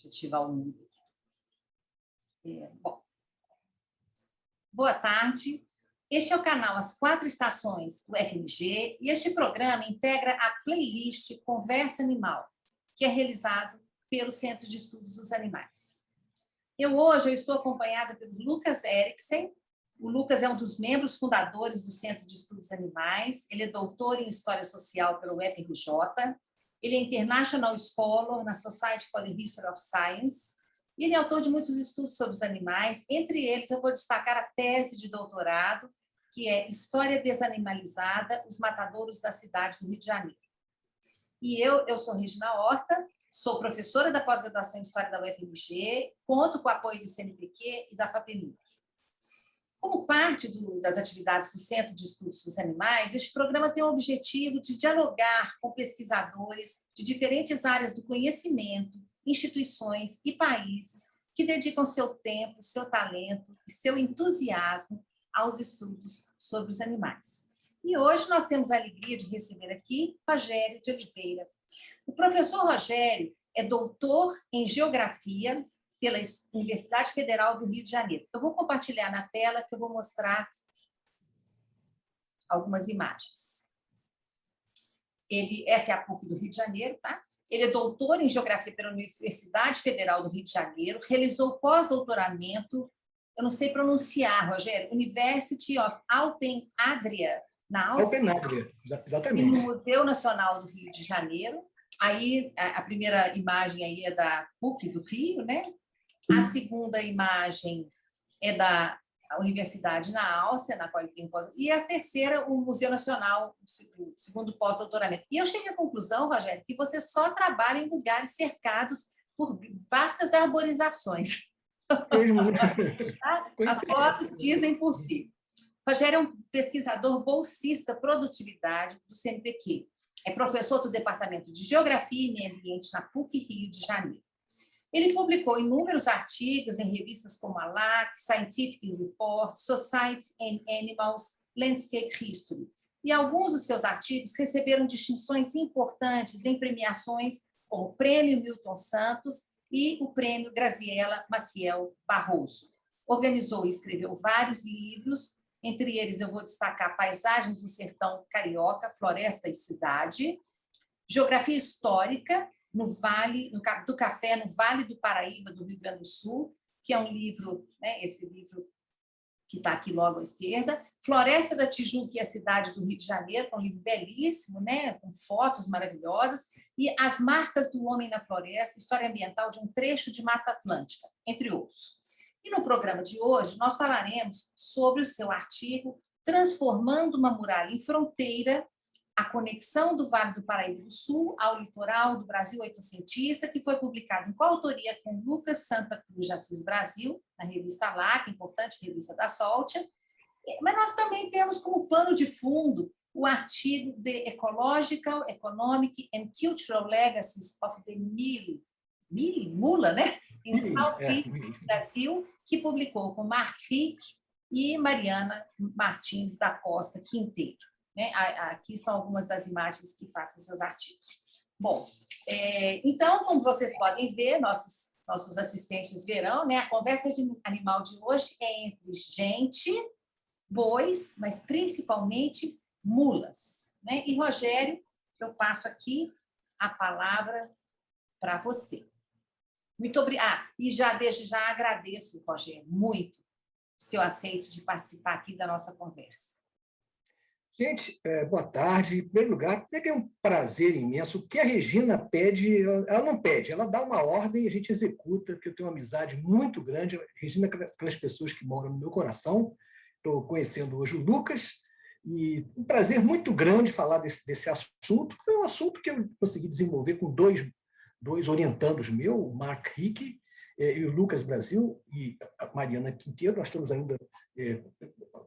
Deixa eu ativar o mundo aqui. Bom, boa tarde. Este é o canal As Quatro Estações, o FMG, e este programa integra a playlist Conversa Animal, que é realizado pelo Centro de Estudos dos Animais. Hoje eu estou acompanhada pelo Lucas Eriksen. O Lucas é um dos membros fundadores do Centro de Estudos Animais. Ele é doutor em História Social pelo UFRJ. Ele é International Scholar na Society for the History of Science. E ele é autor de muitos estudos sobre os animais. Entre eles, eu vou destacar a tese de doutorado, que é História Desanimalizada, os matadouros da cidade do Rio de Janeiro. E eu sou Regina Horta, sou professora da pós-graduação em História da UFMG, conto com o apoio do CNPq e da FAPEMIC. Como parte das atividades do Centro de Estudos dos Animais, este programa tem o objetivo de dialogar com pesquisadores de diferentes áreas do conhecimento, instituições e países que dedicam seu tempo, seu talento e seu entusiasmo aos estudos sobre os animais. E hoje nós temos a alegria de receber aqui Rogério de Oliveira. O professor Rogério é doutor em Geografia pela Universidade Federal do Rio de Janeiro. Eu vou compartilhar na tela que eu vou mostrar algumas imagens. Essa é a PUC do Rio de Janeiro, tá? Ele é doutor em Geografia pela Universidade Federal do Rio de Janeiro, realizou pós-doutoramento, eu não sei pronunciar, Rogério, University of Alpen Adria, na Áustria. Alpen Adria, exatamente. E no Museu Nacional do Rio de Janeiro. Aí, a primeira imagem aí é da PUC do Rio, né? A segunda imagem é da Universidade na Áustria, na qual ele tem pós. E a terceira, o Museu Nacional, o segundo pós-doutoramento. E eu cheguei à conclusão, Rogério, que você só trabalha em lugares cercados por vastas arborizações. As fotos dizem por si. Rogério é um pesquisador bolsista produtividade do CNPq. É professor do Departamento de Geografia e Meio Ambiente na PUC Rio de Janeiro. Ele publicou inúmeros artigos em revistas como a LAC, Scientific Report, Society and Animals, Landscape History. E alguns dos seus artigos receberam distinções importantes em premiações como o Prêmio Milton Santos e o Prêmio Graziella Maciel Barroso. Organizou e escreveu vários livros, entre eles eu vou destacar Paisagens do Sertão Carioca, Floresta e Cidade, Geografia Histórica no Vale do Café, no Vale do Paraíba, do Rio Grande do Sul, que é um livro, né, esse livro que está aqui logo à esquerda, Floresta da Tijuca e a Cidade do Rio de Janeiro, que é um livro belíssimo, né, com fotos maravilhosas, e As Marcas do Homem na Floresta, História Ambiental de um Trecho de Mata Atlântica, entre outros. E no programa de hoje, nós falaremos sobre o seu artigo Transformando uma Muralha em Fronteira, a conexão do Vale do Paraíba do Sul ao litoral do Brasil oitocentista, que foi publicado em coautoria com Lucas Santa Cruz de Assis Brasil, na revista LAC, importante revista da Soltia. Mas nós também temos como pano de fundo o artigo The Ecological, Economic and Cultural Legacies of the Mula, né? Em Southeast Brasil, que publicou com Mark Rick e Mariana Martins da Costa Quinteiro. Né? Aqui são algumas das imagens que fazem os seus artigos. Bom, então, como vocês podem ver, nossos assistentes verão, né? A conversa animal de hoje é entre gente, bois, mas principalmente mulas. Né? E, Rogério, eu passo aqui a palavra para você. Muito obrigada. E desde já agradeço, Rogério, muito o seu aceite de participar aqui da nossa conversa. Gente, boa tarde. Em primeiro lugar, é um prazer imenso. O que a Regina pede, ela não pede, ela dá uma ordem e a gente executa, porque eu tenho uma amizade muito grande. A Regina é aquelas pessoas que moram no meu coração. Estou conhecendo hoje o Lucas, e um prazer muito grande falar desse assunto, que foi um assunto que eu consegui desenvolver com dois orientandos meus, o Mark Rick e o Lucas Brasil, e a Mariana Quinteiro. Nós estamos ainda,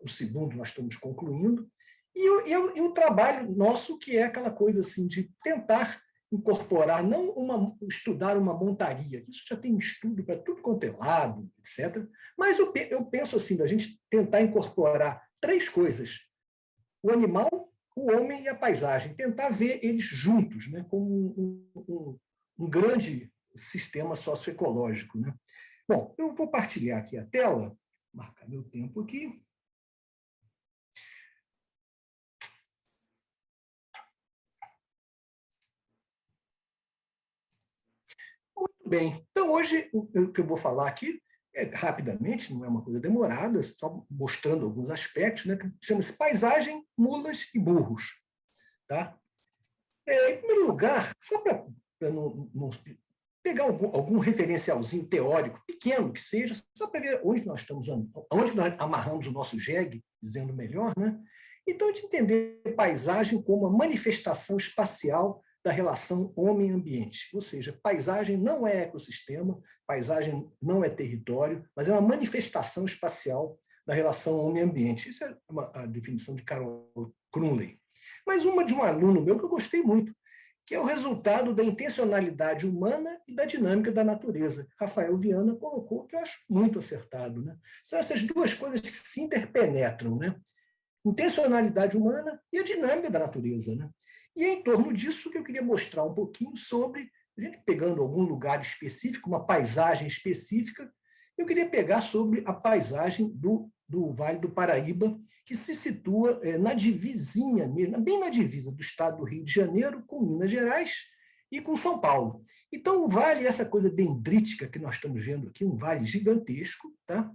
o segundo nós estamos concluindo. E o trabalho nosso, que é aquela coisa assim, de tentar incorporar, não estudar uma montaria, isso já tem estudo para tudo quanto é lado, etc. Mas eu penso assim, da gente tentar incorporar três coisas: o animal, o homem e a paisagem, tentar ver eles juntos, né, como um grande sistema socioecológico, né? Bom, eu vou partilhar aqui a tela, marcar meu tempo aqui. Muito bem. Então, hoje, o que eu vou falar aqui rapidamente, não é uma coisa demorada, só mostrando alguns aspectos, né, que chama-se paisagem, mulas e burros. Tá? Em primeiro lugar, só para não pegar algum referencialzinho teórico, pequeno que seja, só para ver onde nós estamos, onde nós amarramos o nosso jegue, dizendo melhor, né? Então, a gente entender paisagem como a manifestação espacial da relação homem-ambiente. Ou seja, paisagem não é ecossistema, paisagem não é território, mas é uma manifestação espacial da relação homem-ambiente. Isso é a definição de Carol Crumley. Mas uma de um aluno meu que eu gostei muito, que é o resultado da intencionalidade humana e da dinâmica da natureza. Rafael Viana colocou, que eu acho muito acertado. Né? São essas duas coisas que se interpenetram, né? Intencionalidade humana e a dinâmica da natureza. Né? E é em torno disso que eu queria mostrar um pouquinho sobre, a gente pegando algum lugar específico, uma paisagem específica, eu queria pegar sobre a paisagem do Vale do Paraíba, que se situa na divisinha mesmo, bem na divisa do estado do Rio de Janeiro com Minas Gerais e com São Paulo. Então, o vale, essa coisa dendrítica que nós estamos vendo aqui, um vale gigantesco, tá?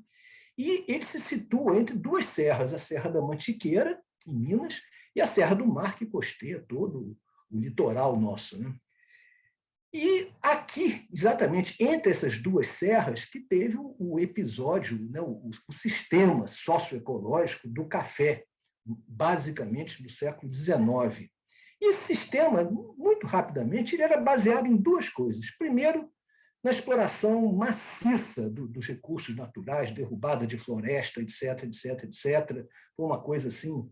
E ele se situa entre duas serras, a Serra da Mantiqueira, em Minas, e a Serra do Mar, que costeia todo o litoral nosso. Né? E aqui, exatamente entre essas duas serras, que teve o episódio, né, o sistema socioecológico do café, basicamente do século XIX. E esse sistema, muito rapidamente, ele era baseado em duas coisas. Primeiro, na exploração maciça dos recursos naturais, derrubada de floresta, etc., etc., etc. Foi uma coisa assim,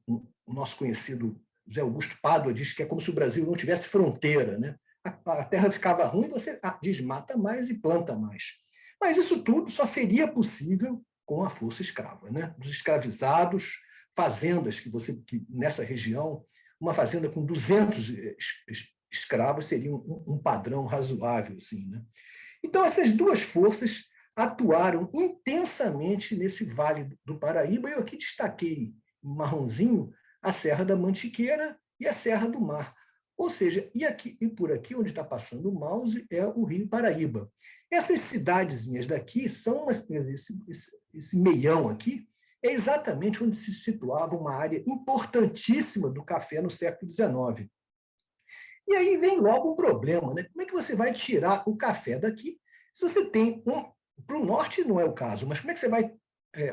o nosso conhecido José Augusto Pádua diz que é como se o Brasil não tivesse fronteira, né? A terra ficava ruim, você desmata mais e planta mais. Mas isso tudo só seria possível com a força escrava, né? Os escravizados, fazendas que nessa região, uma fazenda com 200 escravos seria um padrão razoável. Assim, né? Então, essas duas forças atuaram intensamente nesse Vale do Paraíba. Eu aqui destaquei em marronzinho a Serra da Mantiqueira e a Serra do Mar. Ou seja, e por aqui, onde está passando o mouse, é o Rio Paraíba. Essas cidadezinhas daqui são esse meião aqui, é exatamente onde se situava uma área importantíssima do café no século XIX. E aí vem logo um problema, né? Como é que você vai tirar o café daqui se você tem para o norte não é o caso, mas como é que você vai...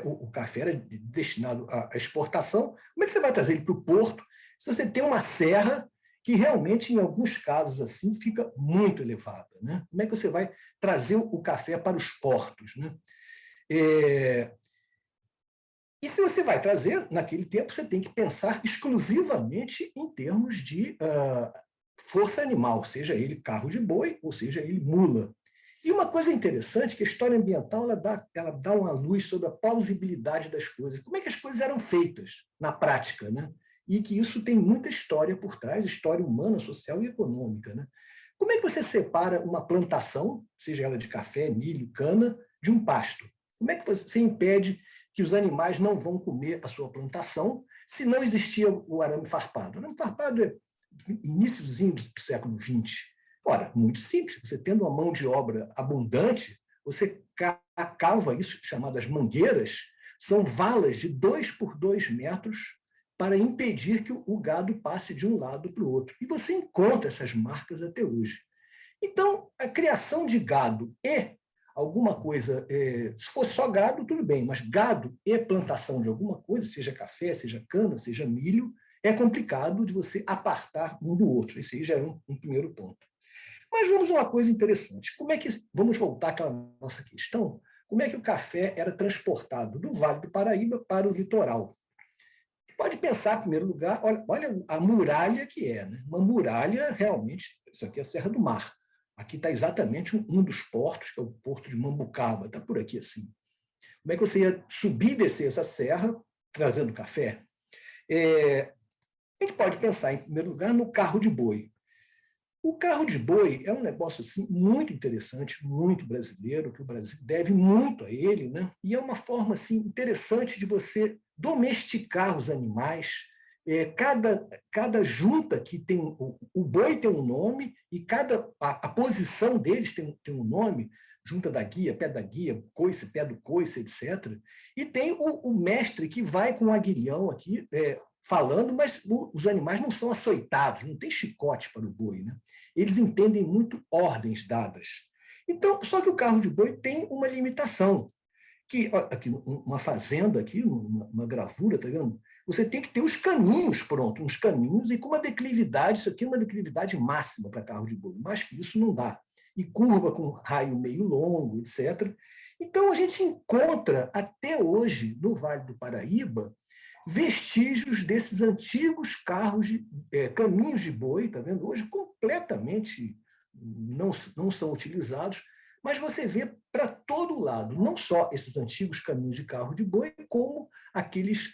o café era destinado à exportação, como é que você vai trazer ele para o porto se você tem uma serra que realmente, em alguns casos, assim, fica muito elevada? Né? Como é que você vai trazer o café para os portos? Né? E se você vai trazer, naquele tempo, você tem que pensar exclusivamente em termos de força animal, seja ele carro de boi ou seja ele mula. E uma coisa interessante, que a história ambiental ela dá uma luz sobre a plausibilidade das coisas. Como é que as coisas eram feitas na prática, né? E que isso tem muita história por trás, história humana, social e econômica. Né? Como é que você separa uma plantação, seja ela de café, milho, cana, de um pasto? Como é que você impede que os animais não vão comer a sua plantação se não existia o arame farpado? O arame farpado é iníciozinho do século XX. Ora, muito simples. Você tendo uma mão de obra abundante, você cava isso, chamadas mangueiras, são valas de 2 por 2 metros para impedir que o gado passe de um lado para o outro. E você encontra essas marcas até hoje. Então, a criação de gado e alguma coisa, se fosse só gado, tudo bem, mas gado e plantação de alguma coisa, seja café, seja cana, seja milho, é complicado de você apartar um do outro. Esse aí já é um primeiro ponto. Mas vamos a uma coisa interessante. Vamos voltar àquela nossa questão, como é que o café era transportado do Vale do Paraíba para o litoral? Pode pensar, em primeiro lugar, olha a muralha que é. Né? Uma muralha, realmente, isso aqui é a Serra do Mar. Aqui está exatamente um dos portos, que é o porto de Mambucaba, está por aqui assim. Como é que você ia subir e descer essa serra trazendo café? A gente pode pensar, em primeiro lugar, no carro de boi. O carro de boi é um negócio assim, muito interessante, muito brasileiro, que o Brasil deve muito a ele, né? E é uma forma assim, interessante de você domesticar os animais. Cada junta que tem o boi tem um nome e a posição deles tem um nome, junta da guia, pé da guia, coice, pé do coice, etc. E tem o mestre que vai com o aguilhão aqui, falando, mas os animais não são açoitados, não tem chicote para o boi, né? Eles entendem muito ordens dadas. Então, só que o carro de boi tem uma limitação, que aqui uma fazenda aqui, uma gravura, tá vendo? Você tem que ter os caminhos prontos, uns caminhos e com uma declividade, isso aqui é uma declividade máxima para carro de boi, mais que isso não dá. E curva com raio meio longo, etc. Então a gente encontra até hoje no Vale do Paraíba vestígios desses antigos caminhos de boi, tá vendo? Hoje completamente não são utilizados, mas você vê para todo lado, não só esses antigos caminhos de carro de boi, como aqueles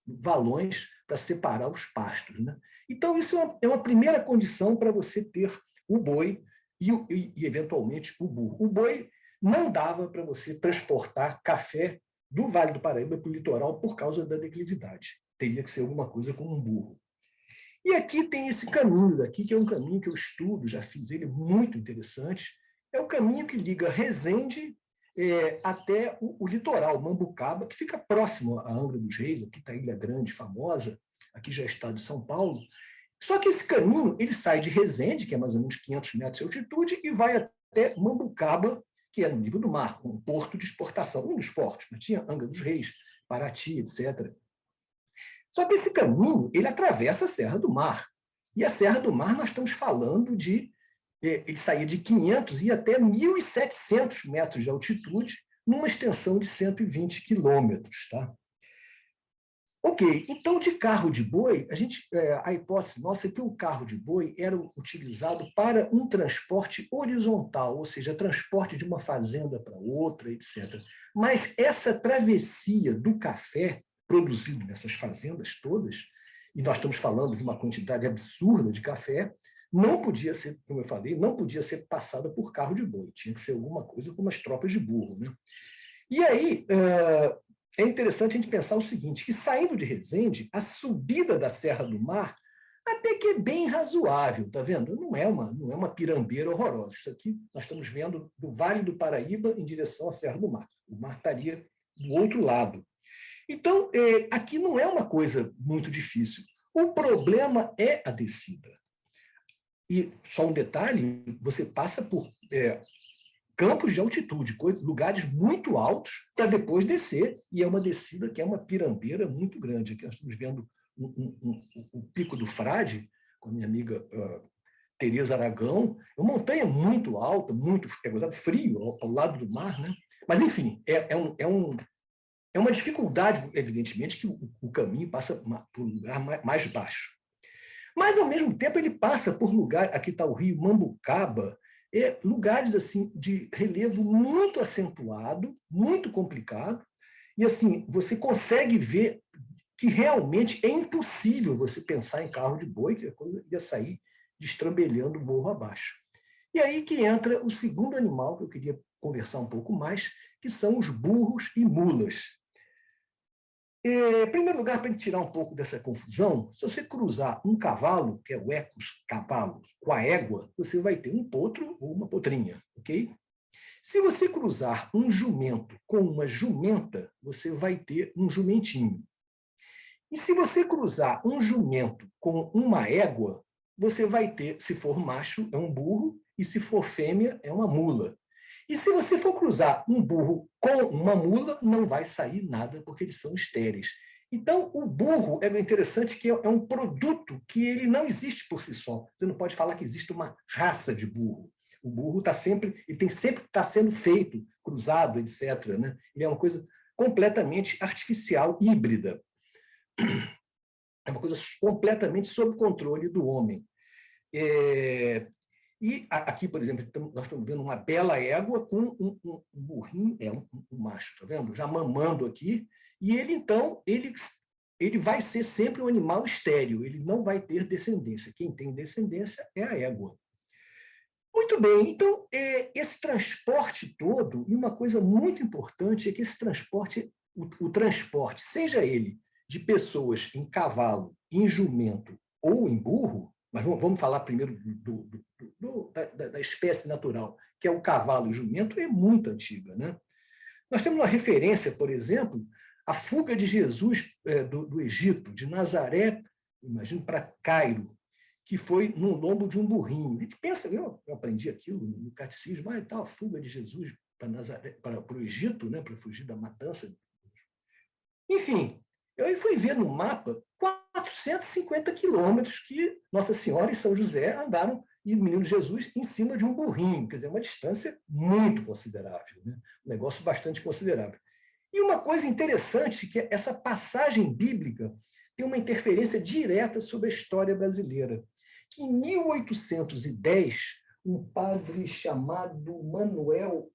valões para separar os pastos, né? Então, isso é uma primeira condição para você ter o boi e, eventualmente, o burro. O boi não dava para você transportar café do Vale do Paraíba para o litoral por causa da declividade. Teria que ser alguma coisa como um burro. E aqui tem esse caminho daqui, que é um caminho que eu estudo, já fiz ele muito interessante. É o caminho que liga Resende até o litoral, Mambucaba, que fica próximo à Angra dos Reis, aqui está a Ilha Grande, famosa, aqui já é estado de São Paulo. Só que esse caminho ele sai de Resende, que é mais ou menos 500 metros de altitude, e vai até Mambucaba, que é no nível do mar, um porto de exportação, um dos portos, né? Tinha Angra dos Reis, Paraty, etc. Só que esse caminho ele atravessa a Serra do Mar. E a Serra do Mar nós estamos falando ele saía de 500 e ia até 1.700 metros de altitude, numa extensão de 120 quilômetros. Tá? Ok, então de carro de boi, a hipótese nossa é que o carro de boi era utilizado para um transporte horizontal, ou seja, transporte de uma fazenda para outra, etc. Mas essa travessia do café produzido nessas fazendas todas, e nós estamos falando de uma quantidade absurda de café, não podia ser, como eu falei, não podia ser passada por carro de boi, tinha que ser alguma coisa como as tropas de burro, né? E aí é interessante a gente pensar o seguinte, que saindo de Resende, a subida da Serra do Mar até que é bem razoável, tá vendo? Não é uma pirambeira horrorosa. Isso aqui nós estamos vendo do Vale do Paraíba em direção à Serra do Mar. O mar estaria do outro lado. Então, aqui não é uma coisa muito difícil. O problema é a descida. E só um detalhe, você passa por campos de altitude, lugares muito altos, para depois descer, e é uma descida que é uma pirambeira muito grande. Aqui nós estamos vendo o Pico do Frade, com a minha amiga Tereza Aragão, é uma montanha muito alta, muito frio, ao lado do mar, né? Mas, enfim, é uma dificuldade, evidentemente, que o caminho passa por um lugar mais baixo. Mas, ao mesmo tempo, ele passa por lugar, aqui está o rio Mambucaba, lugares assim de relevo muito acentuado, muito complicado, e assim você consegue ver que realmente é impossível você pensar em carro de boi, que a coisa ia sair destrambelhando o morro abaixo. E aí que entra o segundo animal que eu queria conversar um pouco mais, que são os burros e mulas. Em primeiro lugar, para a gente tirar um pouco dessa confusão, se você cruzar um cavalo, que é o equus cavalo, com a égua, você vai ter um potro ou uma potrinha, ok? Se você cruzar um jumento com uma jumenta, você vai ter um jumentinho. E se você cruzar um jumento com uma égua, você vai ter, se for macho, é um burro, e se for fêmea, é uma mula. E se você for cruzar um burro com uma mula, não vai sair nada, porque eles são estéreis. Então, o burro é interessante que é um produto que ele não existe por si só. Você não pode falar que existe uma raça de burro. O burro ele tem sempre que estar sendo feito, cruzado, etc. Né? Ele é uma coisa completamente artificial, híbrida. É uma coisa completamente sob controle do homem. E aqui, por exemplo, nós estamos vendo uma bela égua com um burrinho, um macho, tá vendo? Já mamando aqui. E ele, então, ele vai ser sempre um animal estéril, ele não vai ter descendência. Quem tem descendência é a égua. Muito bem, então, esse transporte todo, e uma coisa muito importante é que esse transporte, o transporte, seja ele de pessoas em cavalo, em jumento ou em burro, mas vamos falar primeiro da espécie natural, que é o cavalo e o jumento, é muito antiga, né? Nós temos uma referência, por exemplo, a fuga de Jesus do Egito, de Nazaré, imagino, para Cairo, que foi no lombo de um burrinho. A gente pensa, eu aprendi aquilo no catecismo, tal, a fuga de Jesus para o Egito, né, para fugir da matança. Enfim, eu fui ver no mapa 450 quilômetros que Nossa Senhora e São José andaram e o menino Jesus em cima de um burrinho, quer dizer, uma distância muito considerável, né? Um negócio bastante considerável. E uma coisa interessante que essa passagem bíblica tem uma interferência direta sobre a história brasileira. Que em 1810, um padre chamado Manuel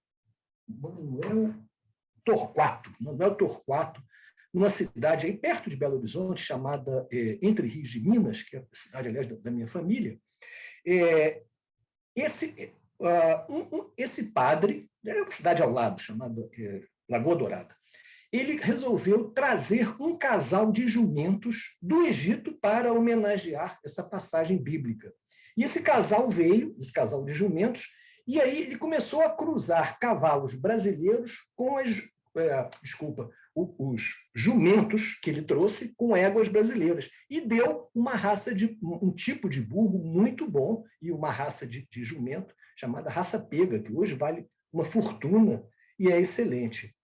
Torquato, numa cidade aí perto de Belo Horizonte, chamada Entre Rios de Minas, que é a cidade, aliás, da minha família, esse padre, é uma cidade ao lado, chamada Lagoa Dourada, ele resolveu trazer um casal de jumentos do Egito para homenagear essa passagem bíblica. E esse casal veio, esse casal de jumentos, e aí ele começou a cruzar cavalos brasileiros com os jumentos que ele trouxe com éguas brasileiras. E deu uma raça um tipo de burro muito bom e uma raça de jumento chamada raça pega, que hoje vale uma fortuna e é excelente.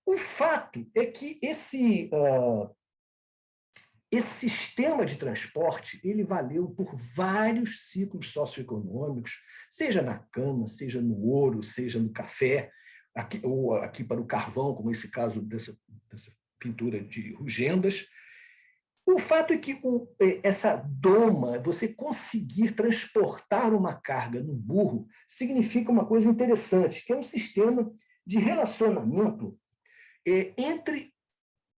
O fato é que esse sistema de transporte ele valeu por vários ciclos socioeconômicos, seja na cana, seja no ouro, seja no café, ou aqui para o carvão, como esse caso dessa pintura de Rugendas. O fato é que essa doma, você conseguir transportar uma carga no burro, significa uma coisa interessante, que é um sistema de relacionamento entre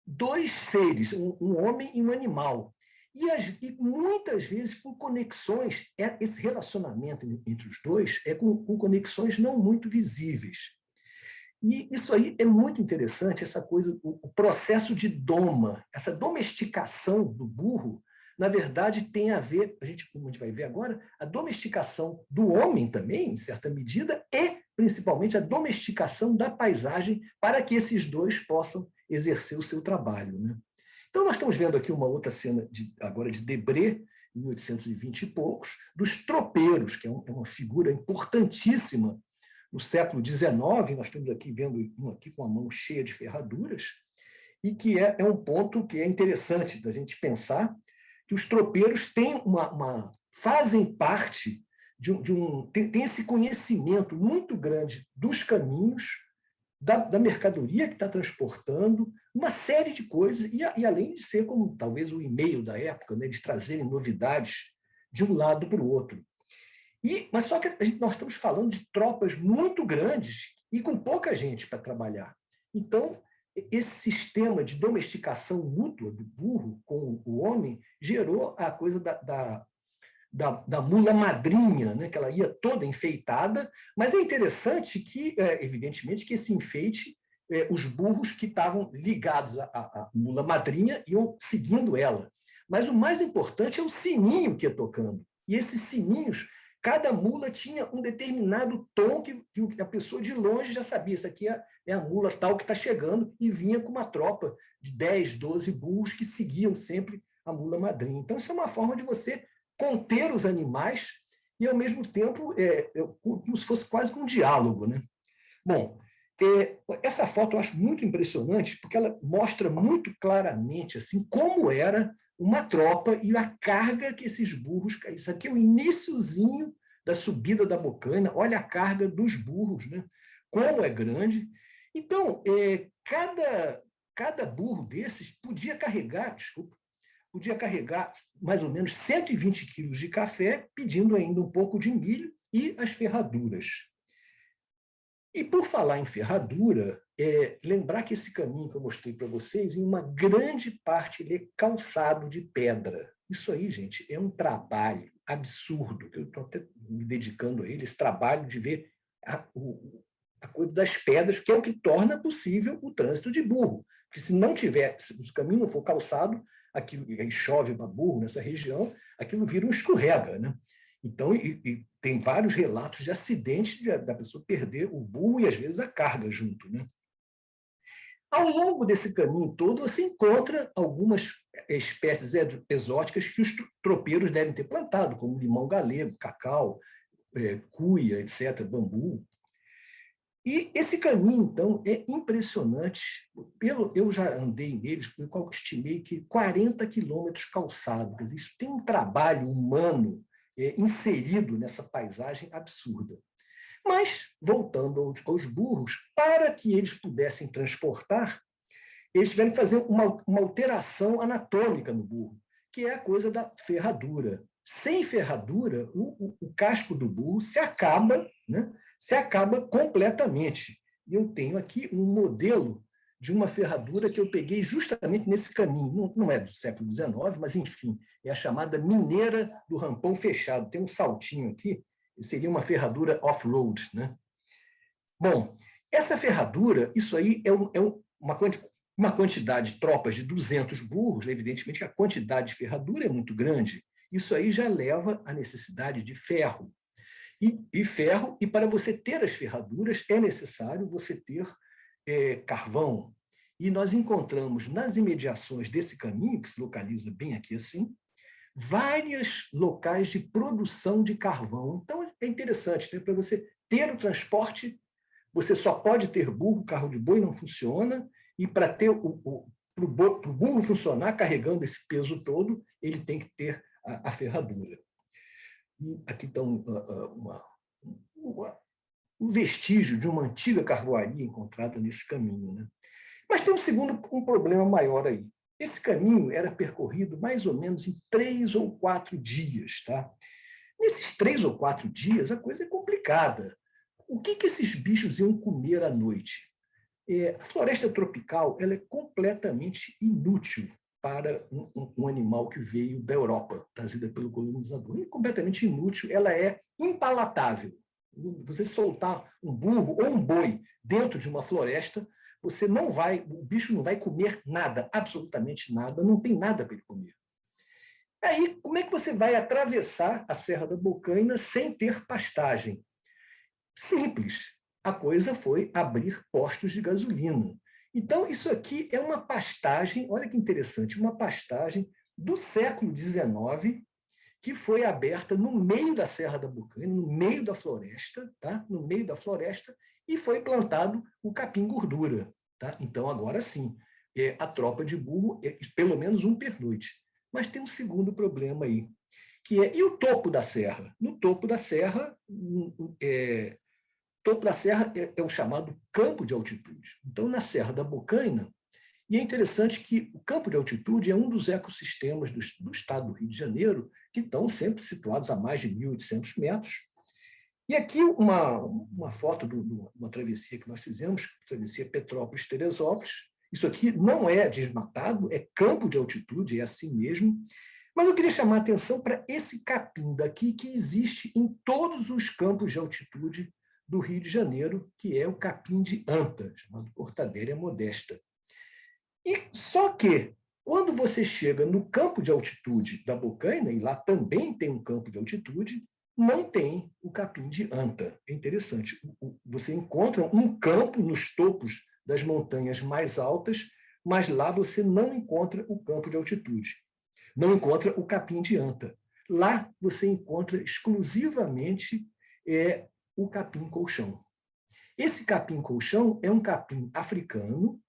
dois seres, um homem e um animal. E muitas vezes com conexões, esse relacionamento entre os dois é com conexões não muito visíveis. E isso aí é muito interessante, essa coisa, o processo de doma, essa domesticação do burro, na verdade, tem a ver, como a gente vai ver agora, a domesticação do homem também, em certa medida, e principalmente a domesticação da paisagem para que esses dois possam exercer o seu trabalho, né? Então, nós estamos vendo aqui uma outra cena agora de Debré, 1820 e poucos, dos tropeiros, que é uma figura importantíssima no século XIX. Nós estamos aqui vendo um aqui com a mão cheia de ferraduras, e que é um ponto que é interessante da gente pensar, que os tropeiros fazem parte tem esse conhecimento muito grande dos caminhos, da mercadoria que está transportando, uma série de coisas, e além de ser como talvez o e-mail da época, né, de trazerem novidades de um lado para o outro. Mas só que nós estamos falando de tropas muito grandes e com pouca gente para trabalhar. Então, esse sistema de domesticação mútua do burro com o homem gerou a coisa da mula madrinha, né, que ela ia toda enfeitada, mas é interessante que, evidentemente, que esse enfeite, os burros que estavam ligados à mula madrinha iam seguindo ela. Mas o mais importante é o sininho que ia tocando. E esses sininhos, cada mula tinha um determinado tom que a pessoa de longe já sabia, isso aqui é a mula tal que está chegando, e vinha com uma tropa de 10, 12 burros que seguiam sempre a mula madrinha. Então, isso é uma forma de você conter os animais e, ao mesmo tempo, como se fosse quase um diálogo, né? Bom, essa foto eu acho muito impressionante, porque ela mostra muito claramente assim, como era uma tropa e a carga que esses burros... Isso aqui é o iniciozinho da subida da Bocaina, olha a carga dos burros, né? Como é grande. Então, cada burro desses podia carregar mais ou menos 120 quilos de café, pedindo ainda um pouco de milho e as ferraduras. E, por falar em ferradura, lembrar que esse caminho que eu mostrei para vocês, em uma grande parte, ele é calçado de pedra. Isso aí, gente, é um trabalho. absurdo, que eu estou até me dedicando a ele, esse trabalho de ver a coisa das pedras, que é o que torna possível o trânsito de burro. Porque se não tiver, se o caminho não for calçado, aquilo, e aí chove para burro nessa região, aquilo vira um escorrega, né? Então, e tem vários relatos de acidentes da pessoa perder o burro e, às vezes, a carga junto, né? Ao longo desse caminho todo, você encontra algumas espécies exóticas que os tropeiros devem ter plantado, como limão galego, cacau, cuia, etc., bambu. E esse caminho, então, é impressionante. Eu já andei neles, eu estimei que 40 quilômetros calçado. Isso tem um trabalho humano inserido nessa paisagem absurda. Mas, voltando aos burros, para que eles pudessem transportar, eles tiveram que fazer uma alteração anatômica no burro, que é a coisa da ferradura. Sem ferradura, o casco do burro se acaba, né? Se acaba completamente. E eu tenho aqui um modelo de uma ferradura que eu peguei justamente nesse caminho. Não é do século XIX, mas, enfim, é a chamada mineira do rampão fechado. Tem um saltinho aqui, seria uma ferradura off-road, né? Bom, essa ferradura, isso aí é uma quantidade de tropas de 200 burros, evidentemente que a quantidade de ferradura é muito grande. Isso aí já leva à necessidade de ferro. E ferro, e para você ter as ferraduras, é necessário você ter carvão. E nós encontramos nas imediações desse caminho, que se localiza bem aqui assim, vários locais de produção de carvão. Então, é interessante, né? Para você ter o transporte, você só pode ter burro, carro de boi não funciona, e para ter o burro funcionar carregando esse peso todo, ele tem que ter a ferradura. E aqui está um vestígio de uma antiga carvoaria encontrada nesse caminho, né? Mas tem um problema maior aí. Esse caminho era percorrido mais ou menos em 3 ou 4 dias. Tá? Nesses 3 ou 4 dias, a coisa é complicada. O que esses bichos iam comer à noite? A floresta tropical ela é completamente inútil para um animal que veio da Europa, trazida pelo colonizador. É completamente inútil, ela é impalatável. Você soltar um burro ou um boi dentro de uma floresta, o bicho não vai comer nada, absolutamente nada, não tem nada para ele comer. Aí, como é que você vai atravessar a Serra da Bocaina sem ter pastagem? Simples. A coisa foi abrir postos de gasolina. Então, isso aqui é uma pastagem, olha que interessante, uma pastagem do século XIX, que foi aberta no meio da Serra da Bocaina, no meio da floresta, tá? No meio da floresta, e foi plantado o capim-gordura. Tá? Então, agora sim, a tropa de burro é pelo menos um pernoite. Mas tem um segundo problema aí, que e o topo da serra? No topo da serra, é o chamado campo de altitude. Então, na Serra da Bocaina, e é interessante que o campo de altitude é um dos ecossistemas do estado do Rio de Janeiro, que estão sempre situados a mais de 1.800 metros. E aqui uma foto de uma travessia que nós fizemos, travessia Petrópolis-Teresópolis. Isso aqui não é desmatado, é campo de altitude, é assim mesmo. Mas eu queria chamar a atenção para esse capim daqui que existe em todos os campos de altitude do Rio de Janeiro, que é o capim de anta, chamado Cortadeira modesta. E só que, quando você chega no campo de altitude da Bocaina, e lá também tem um campo de altitude, não tem o capim de anta. É interessante. Você encontra um campo nos topos das montanhas mais altas, mas lá você não encontra o campo de altitude. Não encontra o capim de anta. Lá você encontra exclusivamente o capim-colchão. Esse capim-colchão é um capim africano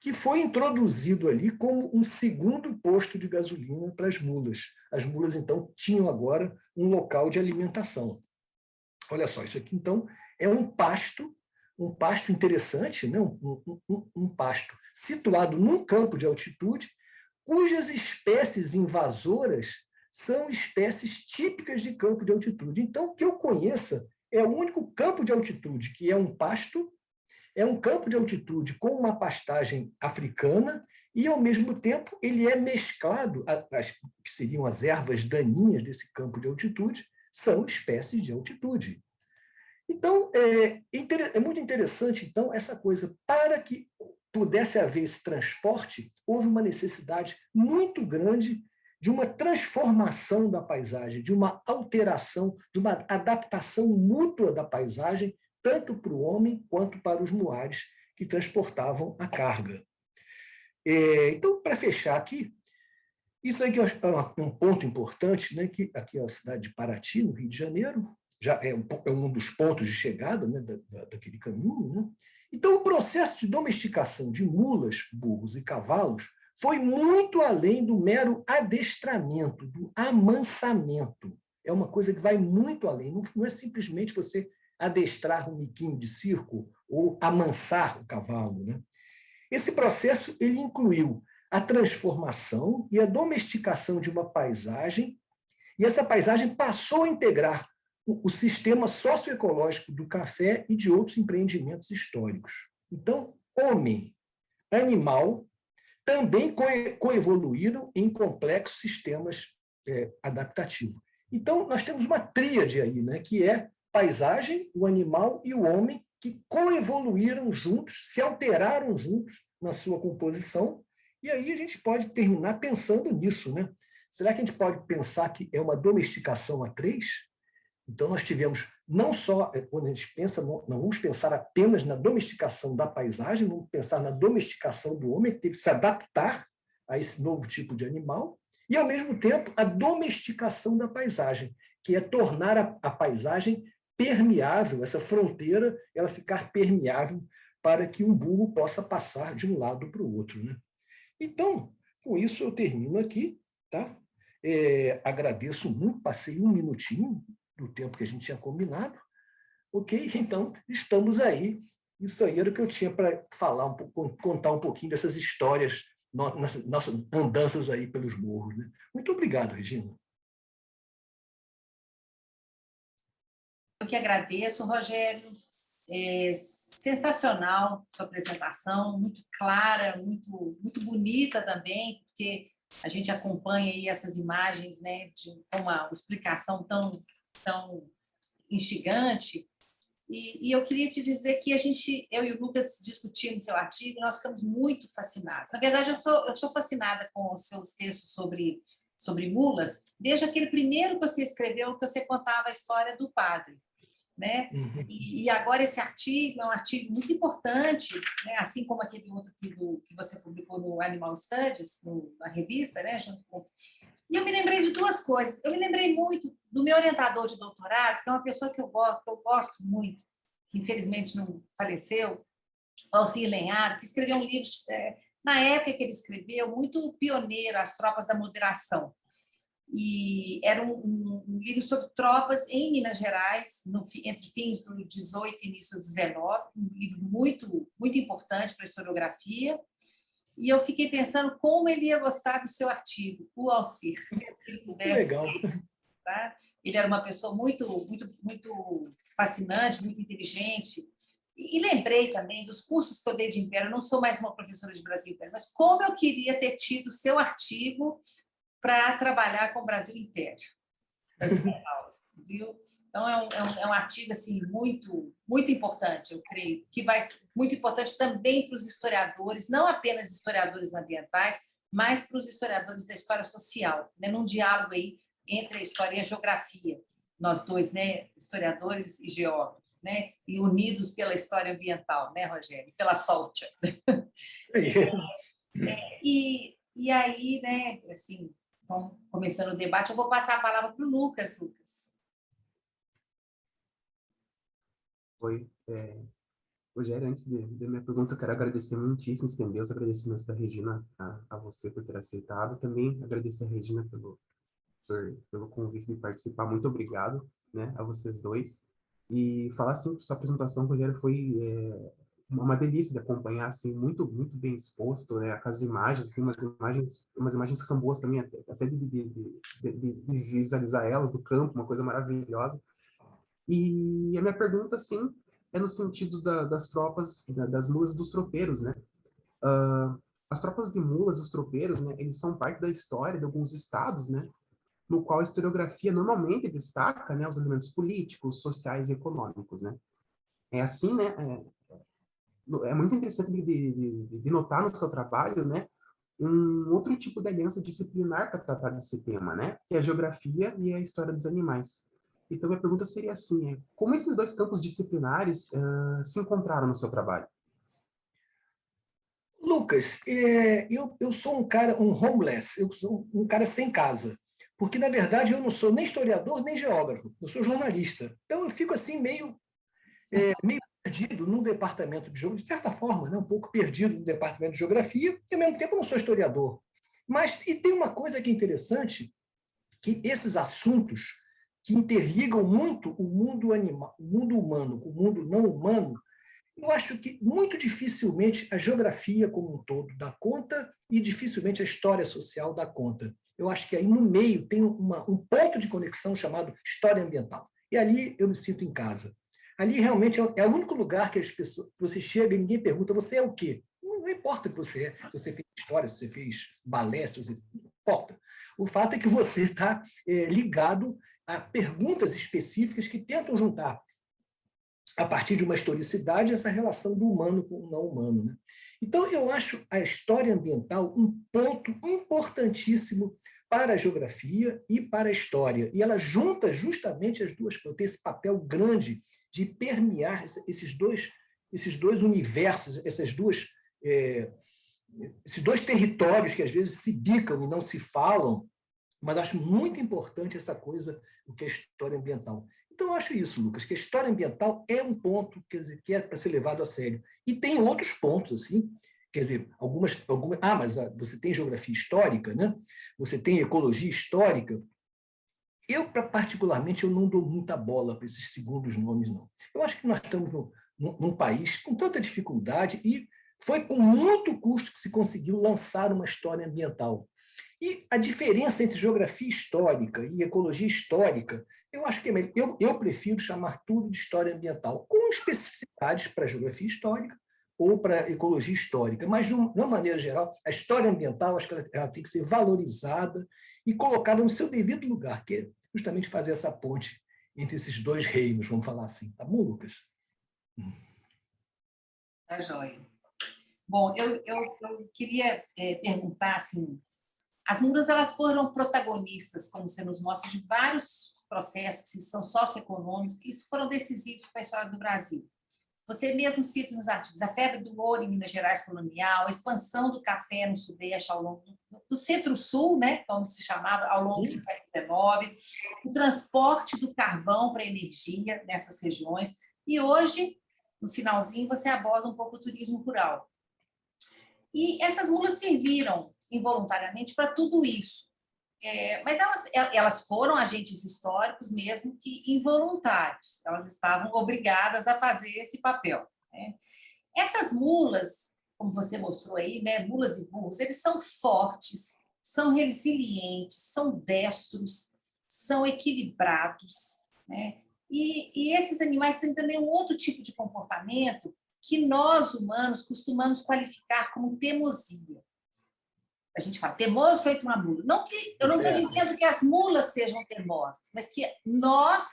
que foi introduzido ali como um segundo posto de gasolina para as mulas. As mulas, então, tinham agora um local de alimentação. Olha só, isso aqui, então, é um pasto interessante, né? um pasto situado num campo de altitude, cujas espécies invasoras são espécies típicas de campo de altitude. Então, que eu conheça, é o único campo de altitude que é um pasto, é um campo de altitude com uma pastagem africana e, ao mesmo tempo, ele é mesclado, as que seriam as ervas daninhas desse campo de altitude, são espécies de altitude. Então, é muito interessante, então, essa coisa. Para que pudesse haver esse transporte, houve uma necessidade muito grande de uma transformação da paisagem, de uma alteração, de uma adaptação mútua da paisagem, tanto para o homem quanto para os muares que transportavam a carga. Então, para fechar aqui, isso aqui é um ponto importante, né, que aqui é a cidade de Paraty, no Rio de Janeiro, já é um dos pontos de chegada, né, daquele caminho. Né? Então, o processo de domesticação de mulas, burros e cavalos foi muito além do mero adestramento, do amansamento. É uma coisa que vai muito além. Não é simplesmente você adestrar um miquinho de circo ou amansar o cavalo. Né? Esse processo ele incluiu a transformação e a domesticação de uma paisagem, e essa paisagem passou a integrar o sistema socioecológico do café e de outros empreendimentos históricos. Então, homem, animal, também coevoluíram em complexos sistemas adaptativos. Então, nós temos uma tríade aí, né, que é paisagem, o animal e o homem, que coevoluíram juntos, se alteraram juntos na sua composição, e aí a gente pode terminar pensando nisso. Né? Será que a gente pode pensar que é uma domesticação a três? Então, nós tivemos não só, quando a gente pensa, não vamos pensar apenas na domesticação da paisagem, vamos pensar na domesticação do homem, que teve que se adaptar a esse novo tipo de animal, e, ao mesmo tempo, a domesticação da paisagem, que é tornar a paisagem permeável, essa fronteira, ela ficar permeável para que um burro possa passar de um lado para o outro. Né? Então, com isso, eu termino aqui. Tá? Agradeço muito, passei um minutinho do tempo que a gente tinha combinado. Ok? Então, estamos aí. Isso aí era o que eu tinha para falar, contar um pouquinho dessas histórias, nossas andanças aí pelos morros. Né? Muito obrigado, Regina. Eu que agradeço, Rogério. Sensacional sua apresentação, muito clara, muito bonita também, porque a gente acompanha aí essas imagens, né, com uma explicação tão instigante. E eu queria te dizer que eu e o Lucas discutimos seu artigo, nós ficamos muito fascinados. Na verdade, eu sou fascinada com os seus textos sobre mulas, desde aquele primeiro que você escreveu, que você contava a história do padre. Né? E agora esse artigo é um artigo muito importante, né? Assim como aquele outro que você publicou no Animal Studies, na revista, né? E eu me lembrei de duas coisas. Eu me lembrei muito do meu orientador de doutorado, que é uma pessoa que eu gosto muito, que infelizmente não faleceu, Alcir Lenharo, que escreveu um livro, na época que ele escreveu, muito pioneiro, As Tropas da Moderação. E era um livro sobre tropas em Minas Gerais, entre fins do 18 e início do 19, um livro muito importante para a historiografia. E eu fiquei pensando como ele ia gostar do seu artigo, o Alcir, se ele pudesse. Legal. Tá? Ele era uma pessoa muito fascinante, muito inteligente. E lembrei também dos cursos que eu dei de Império. Eu não sou mais uma professora de Brasil Império, mas como eu queria ter tido seu artigo para trabalhar com o Brasil Império, viu? Então, é um artigo assim, muito importante, eu creio, que vai ser muito importante também para os historiadores, não apenas historiadores ambientais, mas para os historiadores da história social, né? Num diálogo aí entre a história e a geografia, nós dois, né, historiadores e geógrafos, né, e unidos pela história ambiental, né, Rogério, pela SOLTIA. E aí, né, assim, vamos começando o debate, eu vou passar a palavra para o Lucas. Oi, Rogério, antes de minha pergunta, eu quero agradecer muitíssimo, estender os agradecimentos da Regina a você por ter aceitado, também agradecer a Regina pelo convite de participar, muito obrigado, né, a vocês dois, e falar assim, sua apresentação, Rogério, foi uma delícia de acompanhar, assim, muito bem exposto, né, com as imagens, assim, umas imagens que são boas também, até de visualizar elas do campo, uma coisa maravilhosa. E a minha pergunta, assim, é no sentido das tropas, das mulas dos tropeiros, né? as tropas de mulas, os tropeiros, né, eles são parte da história de alguns estados, né, no qual a historiografia normalmente destaca, né, os elementos políticos, sociais e econômicos, né. É assim, né, é muito interessante de notar no seu trabalho, né, um outro tipo de aliança disciplinar para tratar desse tema, né, que é a geografia e a história dos animais. Então, minha pergunta seria assim, como esses dois campos disciplinares se encontraram no seu trabalho? Lucas, eu sou um cara, um homeless, eu sou um cara sem casa, porque, na verdade, eu não sou nem historiador, nem geógrafo, eu sou jornalista. Então, eu fico assim, meio perdido num departamento de geografia, de certa forma, né? Um pouco perdido no departamento de geografia, e, ao mesmo tempo, eu não sou historiador. Mas, e tem uma coisa que é interessante, que esses assuntos que interligam muito o mundo animal, o mundo humano com o mundo não humano, eu acho que muito dificilmente a geografia como um todo dá conta e dificilmente a história social dá conta. Eu acho que aí no meio tem um ponto de conexão chamado história ambiental. E ali eu me sinto em casa. Ali realmente é o único lugar que as pessoas, você chega e ninguém pergunta, você é o quê? Não importa o que você é, se você fez história, se você fez balé, se você... Não importa. O fato é que você está ligado a perguntas específicas que tentam juntar a partir de uma historicidade, essa relação do humano com o não humano. Né? Então, eu acho a história ambiental um ponto importantíssimo para a geografia e para a história. E ela junta justamente as duas coisas, tem esse papel grande de permear esses dois universos, esses dois territórios que às vezes se bicam e não se falam, mas acho muito importante essa coisa, o que é história ambiental. Então, eu acho isso, Lucas, que a história ambiental é um ponto, quer dizer, que é para ser levado a sério. E tem outros pontos, assim, quer dizer, mas você tem geografia histórica, né? Você tem ecologia histórica. Eu, particularmente, eu não dou muita bola para esses segundos nomes, não. Eu acho que nós estamos num país com tanta dificuldade e foi com muito custo que se conseguiu lançar uma história ambiental. E a diferença entre geografia histórica e ecologia histórica, eu acho que é melhor. Eu prefiro chamar tudo de história ambiental, com especificidades para a geografia histórica ou para a ecologia histórica. Mas, de uma maneira geral, a história ambiental, acho que ela tem que ser valorizada e colocada no seu devido lugar, que é justamente fazer essa ponte entre esses dois reinos, vamos falar assim. Tá bom, Lucas? Tá joia. Bom, eu queria perguntar, assim, as mulas elas foram protagonistas, como você nos mostra, de vários processos que são socioeconômicos, que foram decisivos para a história do Brasil. Você mesmo cita nos artigos a febre do ouro em Minas Gerais colonial, a expansão do café no Sudeste ao longo do Centro-Sul, né, como se chamava, ao longo do século XIX, o transporte do carvão para a energia nessas regiões. E hoje, no finalzinho, você aborda um pouco o turismo rural. E essas mulas serviram involuntariamente para tudo isso. Mas elas foram agentes históricos mesmo que involuntários. Elas estavam obrigadas a fazer esse papel. Né? Essas mulas, como você mostrou aí, né, mulas e burros, eles são fortes, são resilientes, são destros, são equilibrados. Né? E esses animais têm também um outro tipo de comportamento que nós, humanos, costumamos qualificar como teimosia. A gente fala, teimoso feito uma mula. Eu não estou dizendo que as mulas sejam teimosas, mas que nós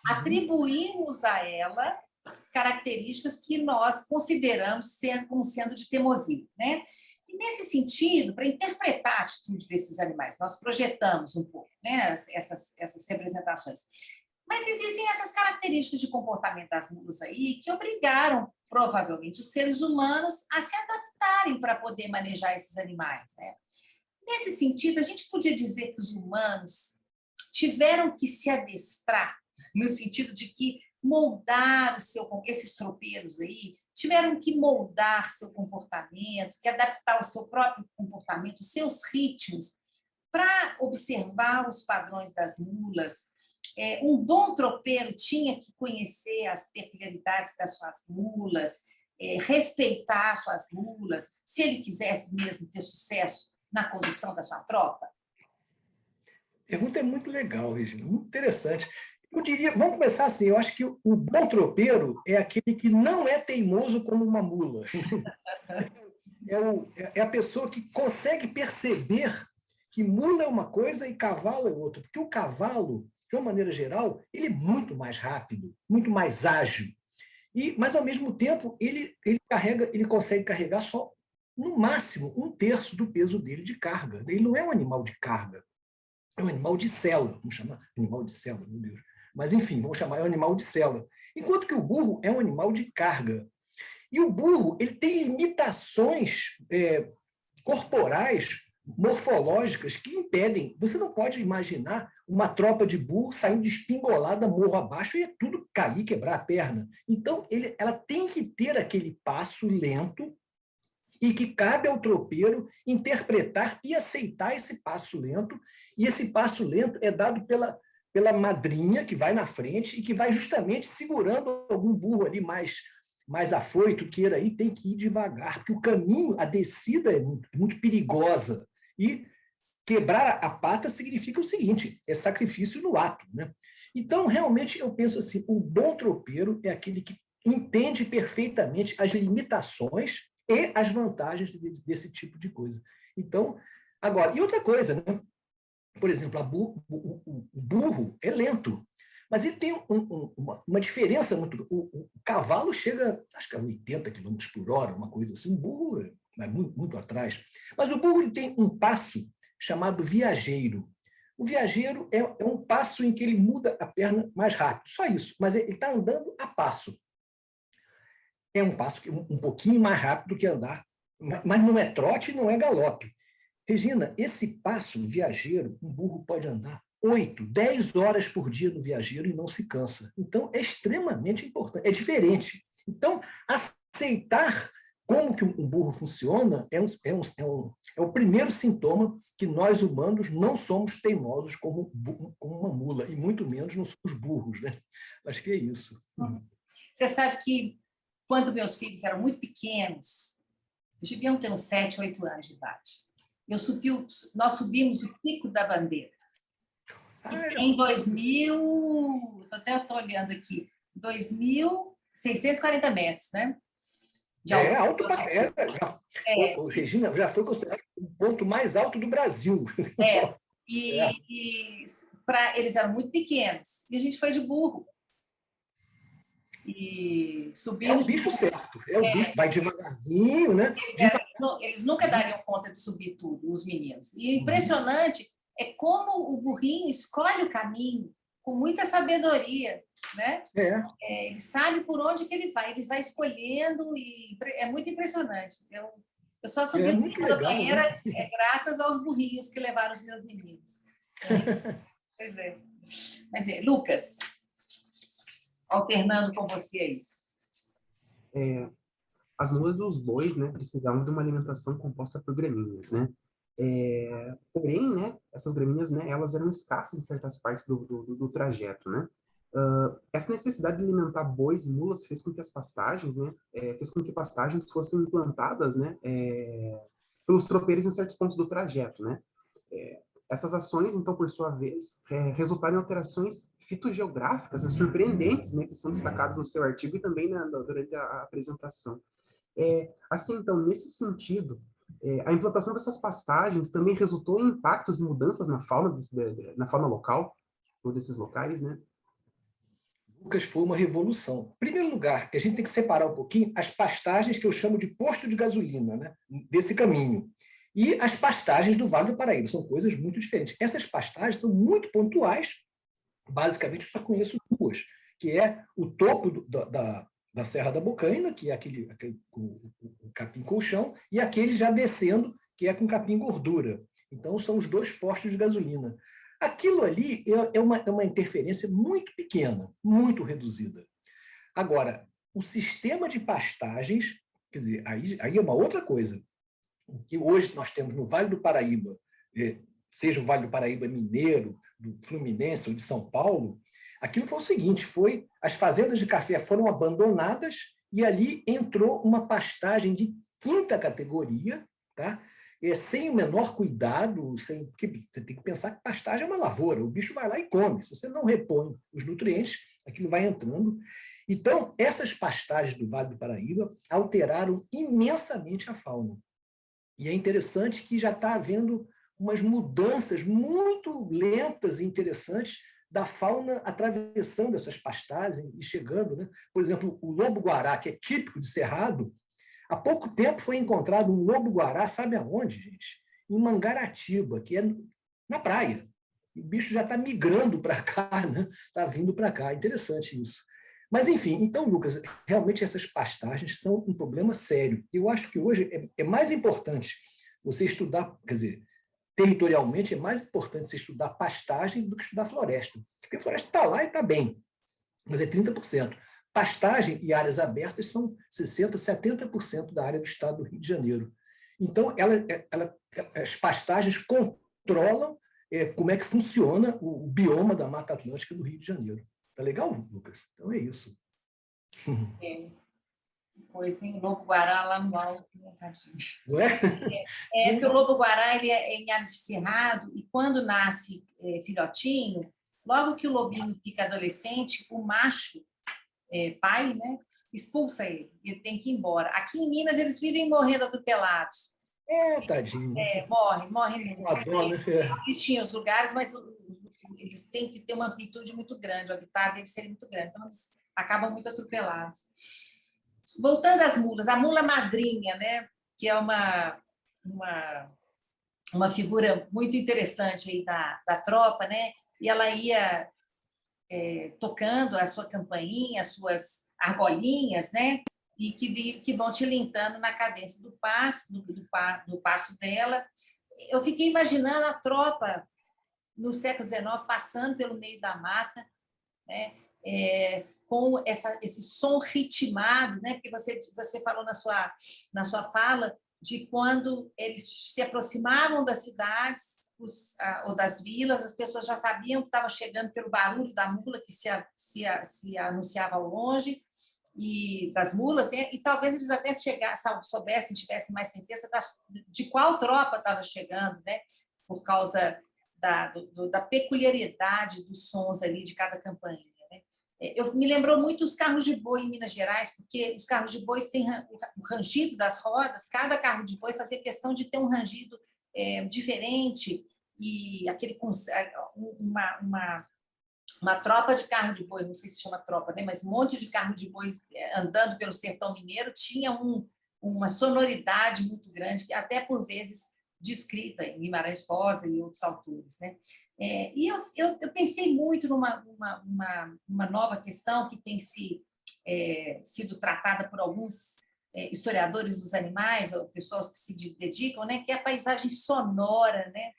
atribuímos a ela características que nós consideramos como sendo de teimosia. Né? E, nesse sentido, para interpretar a atitude desses animais, nós projetamos um pouco, né, essas representações. Mas existem essas características de comportamento das mulas aí que obrigaram, provavelmente, os seres humanos a se adaptarem para poder manejar esses animais. Né? Nesse sentido, a gente podia dizer que os humanos tiveram que se adestrar, no sentido de que moldar esses tropeiros aí, tiveram que moldar seu comportamento, que adaptar o seu próprio comportamento, os seus ritmos, para observar os padrões das mulas. Um bom tropeiro tinha que conhecer as peculiaridades das suas mulas, respeitar suas mulas, se ele quisesse mesmo ter sucesso na condução da sua tropa? A pergunta é muito legal, Regina, muito interessante. Eu diria, vamos começar assim, eu acho que o bom tropeiro é aquele que não é teimoso como uma mula. É a pessoa que consegue perceber que mula é uma coisa e cavalo é outra. Porque o cavalo, de uma maneira geral, ele é muito mais rápido, muito mais ágil. Mas, ao mesmo tempo, ele consegue carregar só, no máximo, 1/3 do peso dele de carga. Ele não é um animal de carga, é um animal de sela. Vamos chamar animal de sela, meu Deus. Mas, enfim, vamos chamar, é um animal de sela. Enquanto que o burro é um animal de carga. E o burro ele tem limitações corporais, morfológicas, que impedem. Você não pode imaginar uma tropa de burro saindo espingolada morro abaixo e é tudo cair, quebrar a perna. Então, ela tem que ter aquele passo lento e que cabe ao tropeiro interpretar e aceitar esse passo lento. E esse passo lento é dado pela madrinha, que vai na frente e que vai justamente segurando algum burro ali mais afoito, queira aí, tem que ir devagar, porque o caminho, a descida é muito perigosa. E quebrar a pata significa o seguinte, é sacrifício no ato, né? Então, realmente, eu penso assim, o bom tropeiro é aquele que entende perfeitamente as limitações e as vantagens desse tipo de coisa. Então, agora, e outra coisa, né? Por exemplo, o burro é lento, mas ele tem uma diferença muito. O cavalo chega, acho que a 80 km por hora, uma coisa assim. O burro é muito, muito atrás. Mas o burro ele tem um passo chamado viajeiro. O viajeiro é um passo em que ele muda a perna mais rápido, só isso. Mas ele está andando a passo. É um passo um pouquinho mais rápido do que andar, mas não é trote, não é galope. Regina, esse passo viajeiro, um burro pode andar 8, 10 horas por dia no viajeiro e não se cansa. Então, é extremamente importante, é diferente. Então, aceitar como que um burro funciona é o primeiro sintoma que nós humanos não somos teimosos como uma mula, e muito menos não somos burros, né? Acho que é isso. Você sabe que, quando meus filhos eram muito pequenos, deviam ter uns 7, 8 anos de idade, nós subimos o Pico da Bandeira. Em 2000, até estou olhando aqui, 2.640 metros, né? Alto para Regina, já foi considerado o ponto mais alto do Brasil. Eles eram muito pequenos, e a gente foi de burro. E subimos. É o bicho certo, o bicho, vai devagarzinho, né? Eles nunca dariam conta de subir tudo, os meninos. E impressionante é como o burrinho escolhe o caminho com muita sabedoria, né? Ele sabe por onde que ele vai escolhendo, e é muito impressionante. Eu só subi o Pico da Bandeira graças aos burrinhos que levaram os meus meninos. Pois é. Mas Lucas, alternando com você aí. As mulas dos bois, né, precisavam de uma alimentação composta por gramíneas, né? Porém, né, essas gramíneas, né, elas eram escassas em certas partes do trajeto, né? Essa necessidade de alimentar bois e mulas fez com que as pastagens, né, pastagens fossem implantadas, né, pelos tropeiros em certos pontos do trajeto, né? Essas ações, então, por sua vez, resultaram em alterações fitogeográficas surpreendentes, né, que são destacadas no seu artigo e também durante a apresentação. Assim, então, nesse sentido, a implantação dessas pastagens também resultou em impactos e mudanças na fauna local, ou desses locais, né? Lucas, foi uma revolução. Em primeiro lugar, a gente tem que separar um pouquinho as pastagens que eu chamo de posto de gasolina, né, desse caminho, e as pastagens do Vale do Paraíba. São coisas muito diferentes. Essas pastagens são muito pontuais. Basicamente, eu só conheço duas, que é o topo da Serra da Bocaina, que é o capim colchão, e aquele já descendo, que é com capim gordura. Então, são os dois postos de gasolina. Aquilo ali é uma interferência muito pequena, muito reduzida. Agora, o sistema de pastagens, quer dizer, aí é uma outra coisa. O que hoje nós temos no Vale do Paraíba, seja o Vale do Paraíba mineiro, do Fluminense ou de São Paulo, aquilo foi o seguinte, as fazendas de café foram abandonadas e ali entrou uma pastagem de 5ª categoria, tá? Sem o menor cuidado, porque você tem que pensar que pastagem é uma lavoura, o bicho vai lá e come. Se você não repõe os nutrientes, aquilo vai entrando. Então, essas pastagens do Vale do Paraíba alteraram imensamente a fauna. E é interessante que já está havendo umas mudanças muito lentas e interessantes da fauna atravessando essas pastagens e chegando, né? Por exemplo, o lobo-guará, que é típico de Cerrado, há pouco tempo foi encontrado um lobo-guará, sabe aonde, gente? Em Mangaratiba, que é na praia. O bicho já está migrando para cá, né? Está vindo para cá. Interessante isso. Mas, enfim, então, Lucas, realmente essas pastagens são um problema sério. Eu acho que hoje é mais importante você estudar, quer dizer, territorialmente é mais importante você estudar pastagem do que estudar floresta. Porque a floresta está lá e está bem, mas é 30%. Pastagem e áreas abertas são 60%, 70% da área do estado do Rio de Janeiro. Então, as pastagens controlam como é que funciona o bioma da Mata Atlântica do Rio de Janeiro. Tá legal, Lucas? Então é isso. Pois sim, o lobo-guará lá no alto, tadinho. Não é? Porque o lobo-guará ele é em áreas de cerrado e quando nasce filhotinho, logo que o lobinho fica adolescente, o macho, pai, né, expulsa ele tem que ir embora. Aqui em Minas eles vivem morrendo atropelados. Tadinho. Morre muito. Madonna. Existiam os lugares, mas eles têm que ter uma amplitude muito grande, o habitat deve ser muito grande, então eles acabam muito atropelados. Voltando às mulas, a mula madrinha, né, que é uma figura muito interessante aí da tropa, né, e ela ia tocando a sua campainha, as suas argolinhas, né, e que vão tilintando na cadência do passo, do passo dela. Eu fiquei imaginando a tropa no século XIX passando pelo meio da mata, né, com esse som ritmado, né, porque você falou na sua fala de quando eles se aproximavam das cidades ou das vilas, as pessoas já sabiam que estavam chegando pelo barulho da mula que se anunciava ao longe, e das mulas, e talvez eles até soubessem, tivessem mais certeza de qual tropa estava chegando, né, por causa da peculiaridade dos sons ali de cada campainha. Né? Me lembrou muito os carros de boi em Minas Gerais, porque os carros de boi têm o rangido das rodas, cada carro de boi fazia questão de ter um rangido diferente, e aquele uma tropa de carro de boi, não sei se chama tropa, né? Mas um monte de carro de boi andando pelo sertão mineiro tinha uma sonoridade muito grande, que até por vezes descrita em Guimarães Rosa e outros autores. Né? E eu pensei muito numa nova questão que tem sido tratada por alguns historiadores dos animais, ou pessoas que se dedicam, né? Que é a paisagem sonora, né?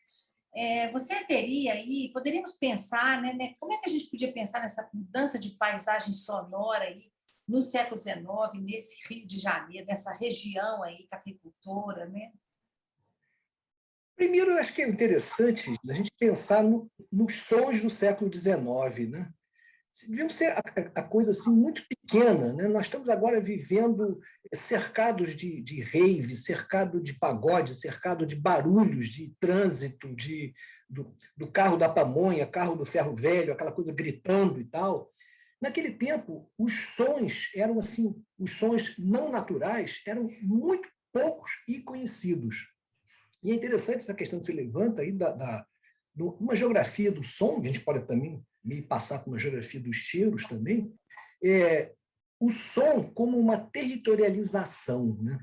Você teria aí, poderíamos pensar, né, como é que a gente podia pensar nessa mudança de paisagem sonora aí no século XIX, nesse Rio de Janeiro, nessa região aí cafeicultora, né? Primeiro, eu acho que é interessante a gente pensar nos sons do século XIX, né? Deviam ser a coisa assim muito pequena, né? Nós estamos agora vivendo cercados de rave, cercado de pagode, cercado de barulhos, de trânsito, do carro da pamonha, carro do ferro velho, aquela coisa gritando e tal. Naquele tempo, os sons eram assim, os sons não naturais eram muito poucos e conhecidos. E é interessante essa questão que você levanta aí uma geografia do som, que a gente pode também me passar por uma geografia dos cheiros também, o som como uma territorialização. Né?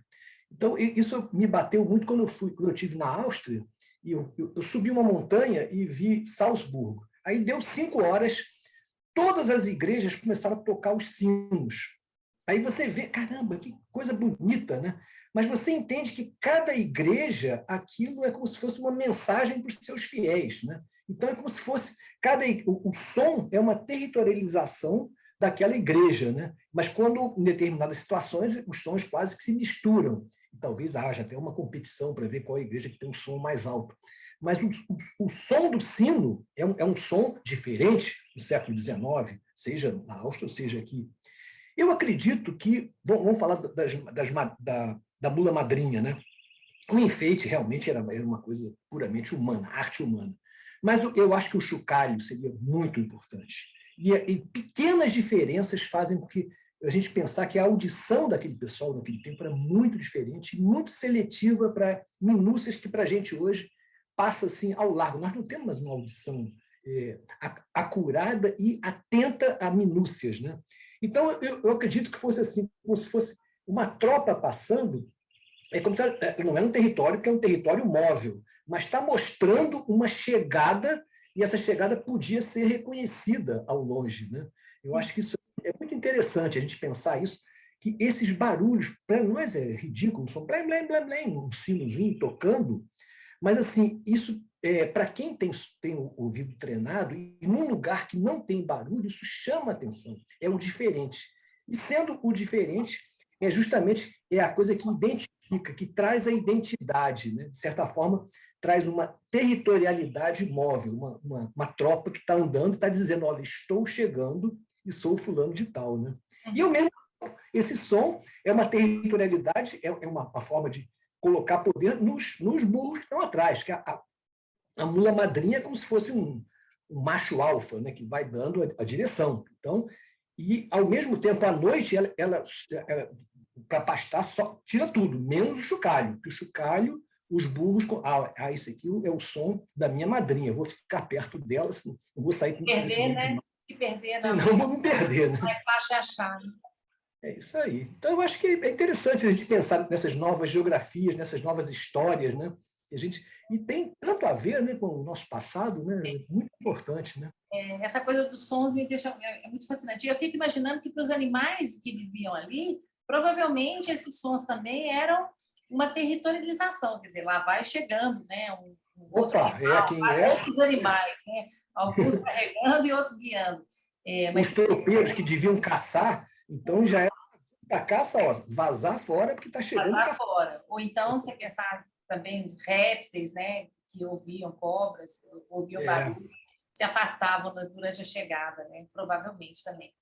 Então, isso me bateu muito quando eu estive na Áustria, e eu subi uma montanha e vi Salzburgo. Aí deu 5 horas, todas as igrejas começaram a tocar os sinos. Aí você vê, caramba, que coisa bonita, né? Mas você entende que cada igreja, aquilo é como se fosse uma mensagem para os seus fiéis, né? Então é como se fosse o som é uma territorialização daquela igreja, né? Mas quando em determinadas situações os sons quase que se misturam. E talvez haja até uma competição para ver qual é a igreja que tem o som mais alto. Mas o som do sino é um som diferente do século XIX, seja na Áustria ou seja aqui. Eu acredito que, vamos falar da mula madrinha, né? O enfeite realmente era uma coisa puramente humana, arte humana. Mas eu acho que o chocalho seria muito importante. E pequenas diferenças fazem com que a gente pensar que a audição daquele pessoal naquele tempo era muito diferente, muito seletiva para minúcias que, para a gente hoje, passa assim ao largo. Nós não temos mais uma audição acurada e atenta a minúcias, né? Então, eu acredito que fosse assim, como se fosse uma tropa passando, como se, não é um território, porque é um território móvel, mas está mostrando uma chegada, e essa chegada podia ser reconhecida ao longe, né? Eu acho que isso é muito interessante, a gente pensar isso, que esses barulhos, para nós é ridículo, são blém, blém, blém, blém, um sinozinho tocando, mas assim, isso, para quem tem o ouvido treinado, e num lugar que não tem barulho, isso chama atenção, é o diferente. E sendo o diferente, justamente a coisa que identifica, que traz a identidade, né? De certa forma, traz uma territorialidade móvel, uma tropa que está andando, está dizendo, olha, estou chegando e sou fulano de tal, né? E ao mesmo tempo, esse som é uma territorialidade, é uma forma de colocar poder nos burros que estão atrás, que a mula madrinha é como se fosse um macho alfa, né, que vai dando a direção. Então, e, ao mesmo tempo, à noite, ela para pastar, só tira tudo, menos o chocalho. Que o chocalho, os burros... esse aqui é o som da minha madrinha. Eu vou ficar perto dela, assim, não vou sair com perder, né? Se perder, não. Senão vou me perder, né? Mais fácil achar. É isso aí. Então, eu acho que é interessante a gente pensar nessas novas geografias, nessas novas histórias, né? E tem tanto a ver, né, com o nosso passado, né? É muito importante, né? Essa coisa dos sons me deixa muito fascinante. Eu fico imaginando que para os animais que viviam ali, provavelmente esses sons também eram uma territorialização, quer dizer, lá vai chegando, né? Outro animal, outros animais, né? Alguns carregando e outros guiando. Mas os tropeiros que deviam caçar, então já era a caça, ó, vazar fora porque está chegando. Vazar fora. Ou então você pensar também de répteis, né? Que ouviam cobras, ouviam barulho, se afastavam durante a chegada, né? Provavelmente também.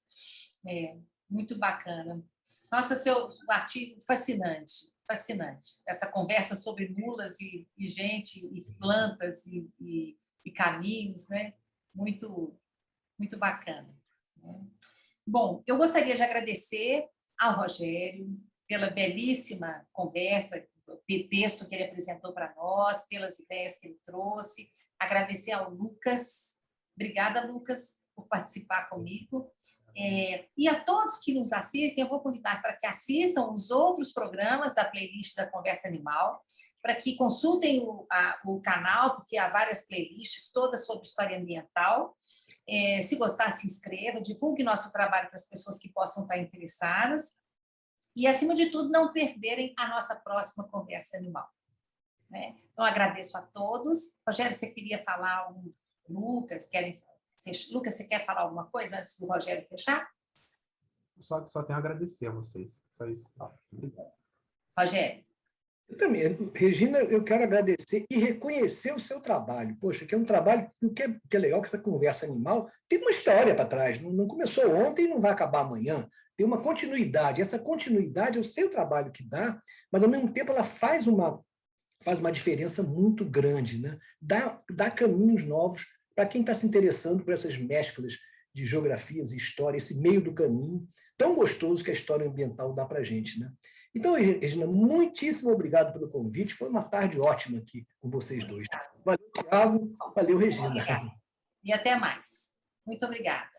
Muito bacana. Nossa, seu artigo fascinante, fascinante. Essa conversa sobre mulas e gente, e plantas e caminhos, né? Muito, muito bacana. Bom, eu gostaria de agradecer ao Rogério pela belíssima conversa, o texto que ele apresentou para nós, pelas ideias que ele trouxe. Agradecer ao Lucas. Obrigada, Lucas, por participar comigo. E a todos que nos assistem, eu vou convidar para que assistam os outros programas da playlist da Conversa Animal, para que consultem o canal, porque há várias playlists, todas sobre história ambiental. Se gostar, se inscreva, divulgue nosso trabalho para as pessoas que possam estar interessadas. E, acima de tudo, não perderem a nossa próxima Conversa Animal. Né? Então, agradeço a todos. Rogério, você queria falar? Lucas, Lucas, você quer falar alguma coisa antes do Rogério fechar? Só tenho a agradecer a vocês. Só isso. Rogério. Eu também. Regina, eu quero agradecer e reconhecer o seu trabalho. Poxa, que é um trabalho que é legal, que essa Conversa Animal tem uma história para trás. Não começou ontem e não vai acabar amanhã. Tem uma continuidade. Essa continuidade, eu sei o trabalho que dá, mas, ao mesmo tempo, ela faz uma diferença muito grande, né? Dá caminhos novos para quem está se interessando por essas mesclas de geografias e história, esse meio do caminho tão gostoso que a história ambiental dá para a gente, né? Então, Regina, muitíssimo obrigado pelo convite. Foi uma tarde ótima aqui com vocês dois. Valeu, Thiago. Valeu, Regina. Obrigada. E até mais. Muito obrigada.